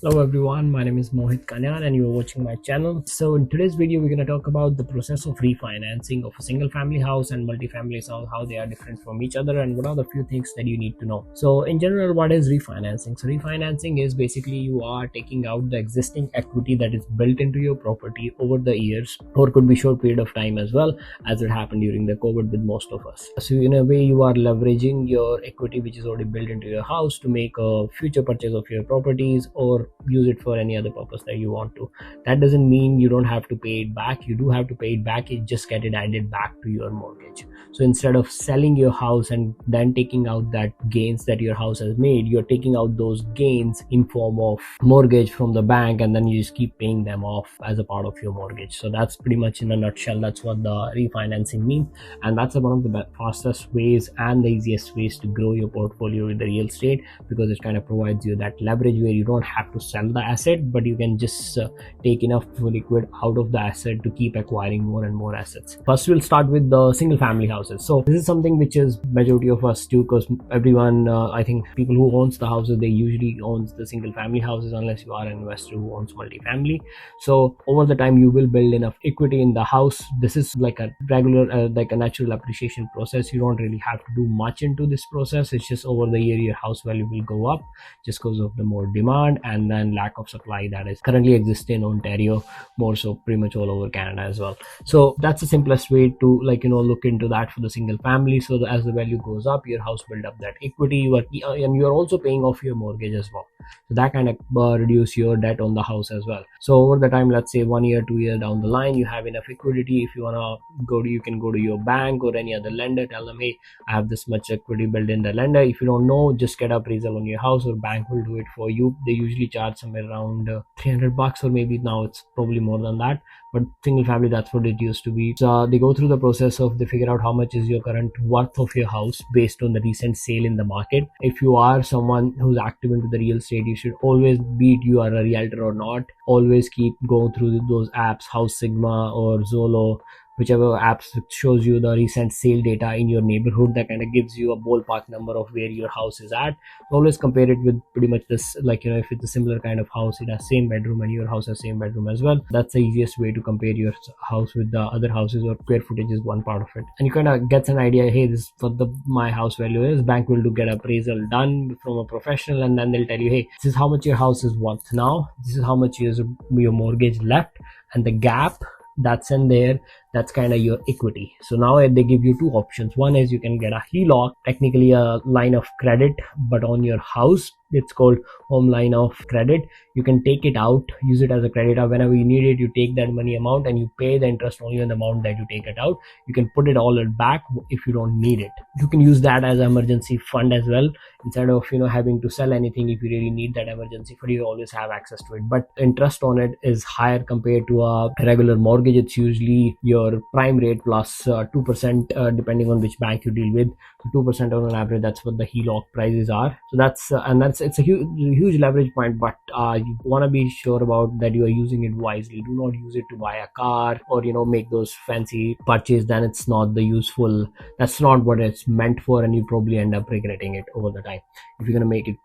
Hello everyone, my name is Mohit Kanyan and you are watching my channel. So in today's video we're going to talk about the process of refinancing of a single family house and multifamily house, how they are different from each other and what are the few things that you need to know. So in general, what is refinancing? So refinancing is basically you are taking out the existing equity that is built into your property over the years, or could be short period of time as well, as it happened during the COVID with most of us. So in a way you are leveraging your equity which is already built into your house to make a future purchase of your properties or use it for any other purpose that you want to. That doesn't mean you don't have to pay it back. You do have to pay it back. You just get it added back to your mortgage. So instead of selling your house and then taking out that gains that your house has made, you're taking out those gains in form of mortgage from the bank, and then you just keep paying them off as a part of your mortgage. So that's pretty much in a nutshell, that's what the refinancing means. And that's one of the fastest ways and the easiest ways to grow your portfolio with the real estate, because it kind of provides you that leverage where you don't have to sell the asset, but you can just take enough liquid out of the asset to keep acquiring more and more assets. First, we'll start with the single family houses. So this is something which is majority of us do, because everyone, I think people who owns the houses, they usually owns the single family houses, unless you are an investor who owns multifamily. So over the time you will build enough equity in the house. This is like a regular like a natural appreciation process. You don't really have to do much into this process. It's just over the year your house value will go up just because of the more demand and then lack of supply that is currently exists in Ontario, more so pretty much all over Canada as well. So that's the simplest way to look into that for the single family. So as the value goes up, your house build up that equity, and you are also paying off your mortgage as well. So that kind of reduce your debt on the house as well. So over the time, let's say 1 year 2 year down the line, you have enough equity. If you want to you can go to your bank or any other lender, tell them, hey, I have this much equity built in the lender. If you don't know, just get appraisal on your house, or bank will do it for you. They usually charge somewhere around $300, or maybe now it's probably more than that, but single family, that's what it used to be. So they go through the process of, they figure out how much is your current worth of your house based on the recent sale in the market. If you are someone who's active into the real estate, you should always, be it you are a realtor or not, always keep going through those apps, House Sigma or Zolo, whichever apps shows you the recent sale data in your neighborhood. That kind of gives you a ballpark number of where your house is at. Always compare it with pretty much this, if it's a similar kind of house, it has same bedroom and your house has same bedroom as well. That's the easiest way to compare your house with the other houses, or square footage is one part of it, and you kind of gets an idea, hey, this is what my house value is. Bank will do get appraisal done from a professional, and then they'll tell you, hey, this is how much your house is worth now, this is how much is your mortgage left, and the gap that's in there, that's kind of your equity. So now they give you two options. One is you can get a HELOC, technically a line of credit, but on your house. It's called home line of credit. You can take it out, use it as a credit, or whenever you need it, you take that money amount and you pay the interest only on the amount that you take it out. You can put it all back if you don't need it. You can use that as an emergency fund as well. Instead of having to sell anything, if you really need that emergency fund, you always have access to it. But interest on it is higher compared to a regular mortgage. It's usually your prime rate plus 2%, depending on which bank you deal with. So 2% on an average, that's what the HELOC prices are. So that's it's a huge leverage point, but you want to be sure about that you are using it wisely. Do not use it to buy a car or make those fancy purchase. Then it's not the useful, that's not what it's meant for, and you probably end up regretting it over the time if you're going to make it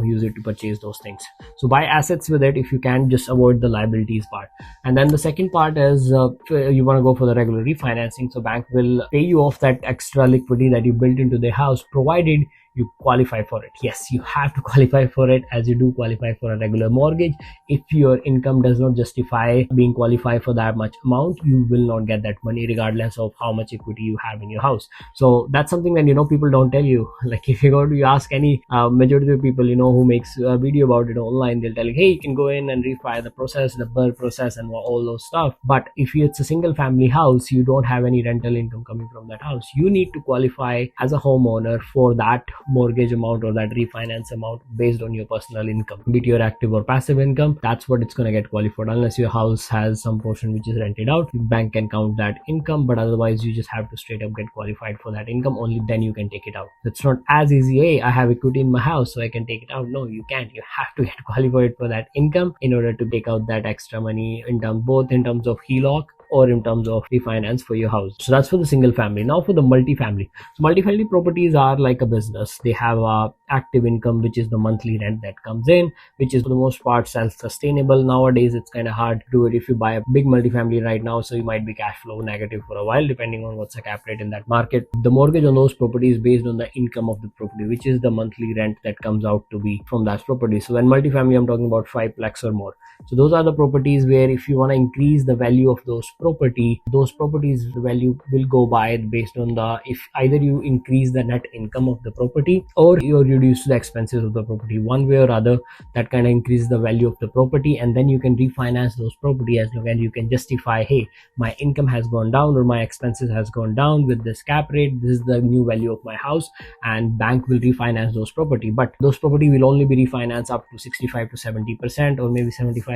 use it to purchase those things. So buy assets with it if you can, just avoid the liabilities part. And then the second part is you want to go for the regular refinancing. So bank will pay you off that extra liquidity that you built into the house, provided you qualify for it. Yes, you have to qualify for it, as you do qualify for a regular mortgage. If your income does not justify being qualified for that much amount, you will not get that money regardless of how much equity you have in your house. So that's something that people don't tell you. Like if you go to ask any majority of people who makes a video about it online, they'll tell you, hey, you can go in and refi the process, the BUR process, and all those stuff. But if it's a single family house, you don't have any rental income coming from that house, you need to qualify as a homeowner for that mortgage amount or that refinance amount based on your personal income, be it your active or passive income. That's what it's going to get qualified. Unless your house has some portion which is rented out, the bank can count that income, but otherwise you just have to straight up get qualified for that income. Only then you can take it out. It's not as easy, hey, I have equity in my house so I can take it out. No, you can't. You have to get qualified for that income in order to take out that extra money, both in terms of HELOC or in terms of refinance for your house. So that's for the single family. Now for the multifamily. So multifamily properties are like a business. They have active income, which is the monthly rent that comes in, which is for the most part self-sustainable. Nowadays it's kind of hard to do it if you buy a big multifamily right now, so you might be cash flow negative for a while depending on what's the cap rate in that market. The mortgage on those properties is based on the income of the property, which is the monthly rent that comes out to be from that property. So when multifamily, I'm talking about 5 lakhs or more. So those are the properties where if you want to increase the value of those properties, the value will go by based on the, if either you increase the net income of the property or you reduce the expenses of the property, one way or other, that kind of increases the value of the property. And then you can refinance those property as long as you can justify, hey, my income has gone down or my expenses has gone down with this cap rate, this is the new value of my house, and bank will refinance those property. But those property will only be refinanced up to 65 to 70%, or maybe 75%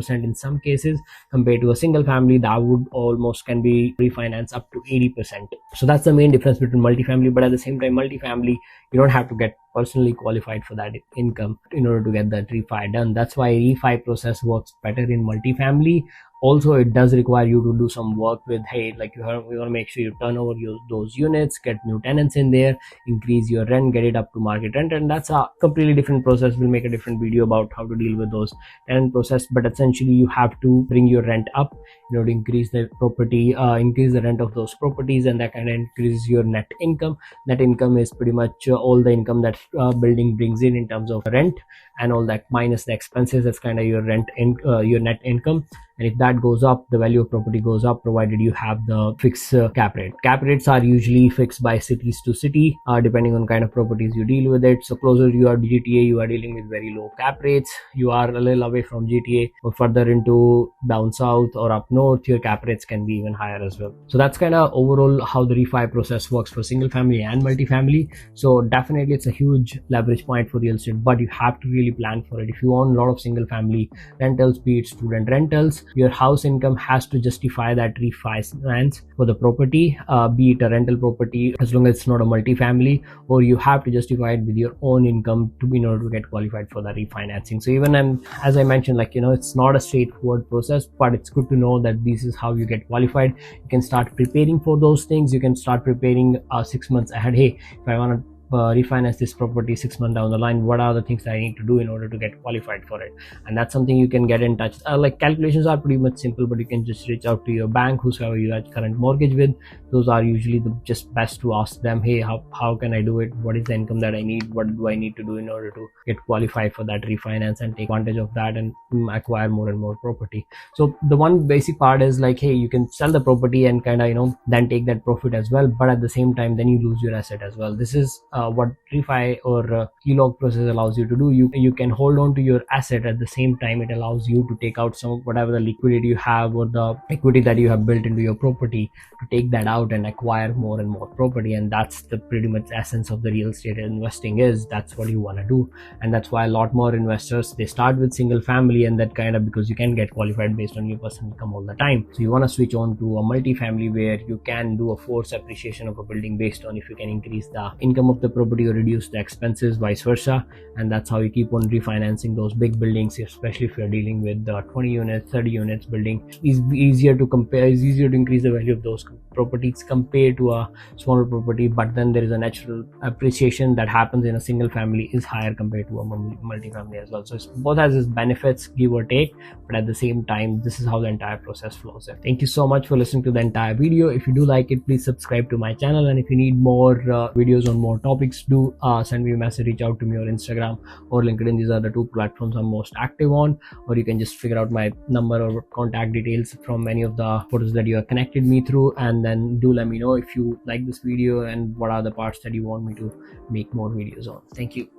in some cases, compared to a single family that would almost can be refinanced up to 80%. So that's the main difference between multifamily. But at the same time, multifamily, you don't have to get personally qualified for that income in order to get that refi done. That's why refi process works better in multifamily. Also, it does require you to do some work with, hey, like you want to make sure you turn over those units, get new tenants in there, increase your rent, get it up to market rent, and that's a completely different process. We'll make a different video about how to deal with those tenant process. But essentially, you have to bring your rent up in order to increase the property, increase the rent of those properties, and that kind of increases your net income. Net income is pretty much all the income that building brings in terms of rent and all that minus the expenses. That's kind of your rent in your net income. And if that goes up, the value of property goes up, provided you have the fixed cap rate. Cap rates are usually fixed by cities to city, depending on kind of properties you deal with it. So closer you are to GTA, you are dealing with very low cap rates. You are a little away from GTA or further into down south or up north, your cap rates can be even higher as well. So that's kind of overall how the refi process works for single family and multifamily. So definitely it's a huge leverage point for real estate, but you have to really plan for it. If you own a lot of single family rentals, be it student rentals, your house income has to justify that refinance for the property, be it a rental property, as long as it's not a multifamily, or you have to justify it with your own income to be in order to get qualified for the refinancing. So even as I mentioned, like, it's not a straightforward process, but it's good to know that this is how you get qualified. You can start preparing for those things. You can start preparing 6 months ahead. Hey, if I want to refinance this property 6 months down the line, what are the things that I need to do in order to get qualified for it? And that's something you can get in touch. Like, calculations are pretty much simple, but you can just reach out to your bank, whosoever you have current mortgage with. Those are usually the just best to ask them, hey, how can I do it? What is the income that I need? What do I need to do in order to get qualified for that refinance and take advantage of that and acquire more and more property? So the one basic part is like, hey, you can sell the property and kind of then take that profit as well, but at the same time then you lose your asset as well. This is what refi or ELOC process allows you to do. You can hold on to your asset, at the same time it allows you to take out some whatever the liquidity you have or the equity that you have built into your property, to take that out and acquire more and more property. And that's the pretty much essence of the real estate investing is. That's what you want to do. And that's why a lot more investors, they start with single family, and that kind of, because you can get qualified based on your personal income all the time. So you want to switch on to a multifamily where you can do a force appreciation of a building based on if you can increase the income of the property or reduce the expenses, vice versa. And that's how you keep on refinancing those big buildings, especially if you're dealing with 20 units, 30 units building. Is easier to compare, is easier to increase the value of those properties compared to a smaller property. But then there is a natural appreciation that happens in a single family is higher compared to a multifamily as well. So both has its benefits, give or take, but at the same time, this is how the entire process flows. Thank you so much for listening to the entire video. If you do like it, please subscribe to my channel, and if you need more videos on more topics, do send me a message, reach out to me on Instagram or LinkedIn. These are the two platforms I'm most active on, or you can just figure out my number or contact details from any of the photos that you have connected me through. And then do let me know if you like this video and what are the parts that you want me to make more videos on. Thank you.